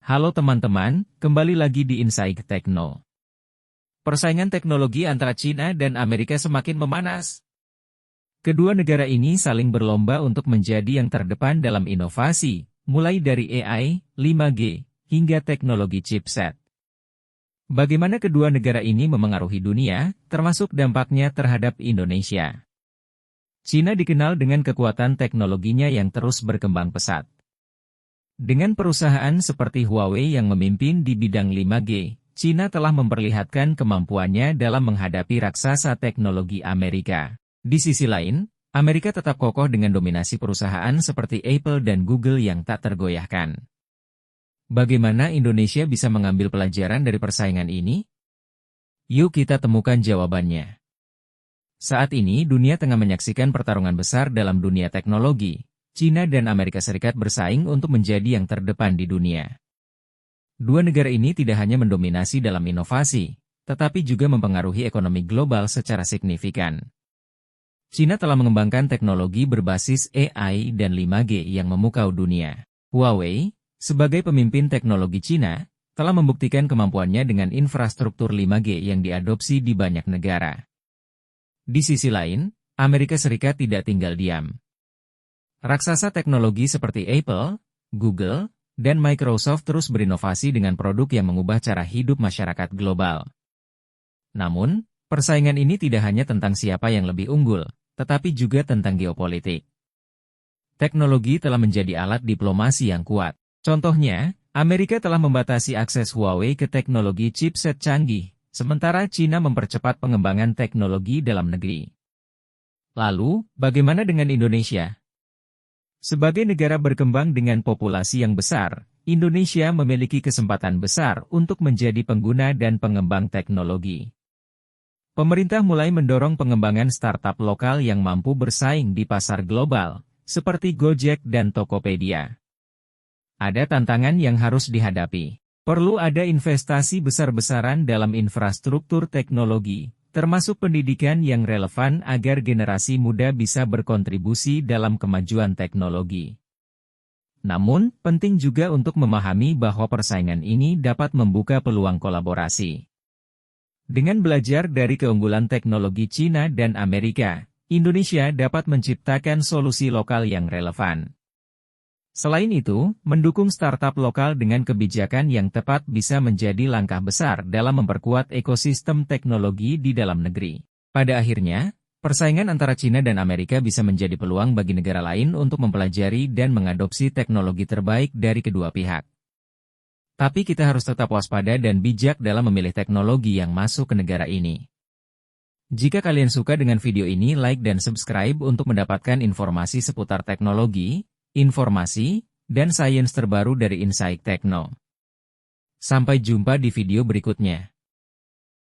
Halo teman-teman, kembali lagi di Insight Tekno. Persaingan teknologi antara China dan Amerika semakin memanas. Kedua negara ini saling berlomba untuk menjadi yang terdepan dalam inovasi, mulai dari AI, 5G, hingga teknologi chipset. Bagaimana kedua negara ini memengaruhi dunia, termasuk dampaknya terhadap Indonesia? China dikenal dengan kekuatan teknologinya yang terus berkembang pesat. Dengan perusahaan seperti Huawei yang memimpin di bidang 5G, China telah memperlihatkan kemampuannya dalam menghadapi raksasa teknologi Amerika. Di sisi lain, Amerika tetap kokoh dengan dominasi perusahaan seperti Apple dan Google yang tak tergoyahkan. Bagaimana Indonesia bisa mengambil pelajaran dari persaingan ini? Yuk kita temukan jawabannya. Saat ini dunia tengah menyaksikan pertarungan besar dalam dunia teknologi. China dan Amerika Serikat bersaing untuk menjadi yang terdepan di dunia. Dua negara ini tidak hanya mendominasi dalam inovasi, tetapi juga mempengaruhi ekonomi global secara signifikan. China telah mengembangkan teknologi berbasis AI dan 5G yang memukau dunia. Huawei, sebagai pemimpin teknologi China, telah membuktikan kemampuannya dengan infrastruktur 5G yang diadopsi di banyak negara. Di sisi lain, Amerika Serikat tidak tinggal diam. Raksasa teknologi seperti Apple, Google, dan Microsoft terus berinovasi dengan produk yang mengubah cara hidup masyarakat global. Namun, persaingan ini tidak hanya tentang siapa yang lebih unggul, tetapi juga tentang geopolitik. Teknologi telah menjadi alat diplomasi yang kuat. Contohnya, Amerika telah membatasi akses Huawei ke teknologi chipset canggih, sementara China mempercepat pengembangan teknologi dalam negeri. Lalu, bagaimana dengan Indonesia? Sebagai negara berkembang dengan populasi yang besar, Indonesia memiliki kesempatan besar untuk menjadi pengguna dan pengembang teknologi. Pemerintah mulai mendorong pengembangan startup lokal yang mampu bersaing di pasar global, seperti Gojek dan Tokopedia. Ada tantangan yang harus dihadapi. Perlu ada investasi besar-besaran dalam infrastruktur teknologi, termasuk pendidikan yang relevan agar generasi muda bisa berkontribusi dalam kemajuan teknologi. Namun, penting juga untuk memahami bahwa persaingan ini dapat membuka peluang kolaborasi. Dengan belajar dari keunggulan teknologi China dan Amerika, Indonesia dapat menciptakan solusi lokal yang relevan. Selain itu, mendukung startup lokal dengan kebijakan yang tepat bisa menjadi langkah besar dalam memperkuat ekosistem teknologi di dalam negeri. Pada akhirnya, persaingan antara China dan Amerika bisa menjadi peluang bagi negara lain untuk mempelajari dan mengadopsi teknologi terbaik dari kedua pihak. Tapi kita harus tetap waspada dan bijak dalam memilih teknologi yang masuk ke negara ini. Jika kalian suka dengan video ini, like dan subscribe untuk mendapatkan informasi seputar teknologi, informasi, dan sains terbaru dari Insight Tekno. Sampai jumpa di video berikutnya.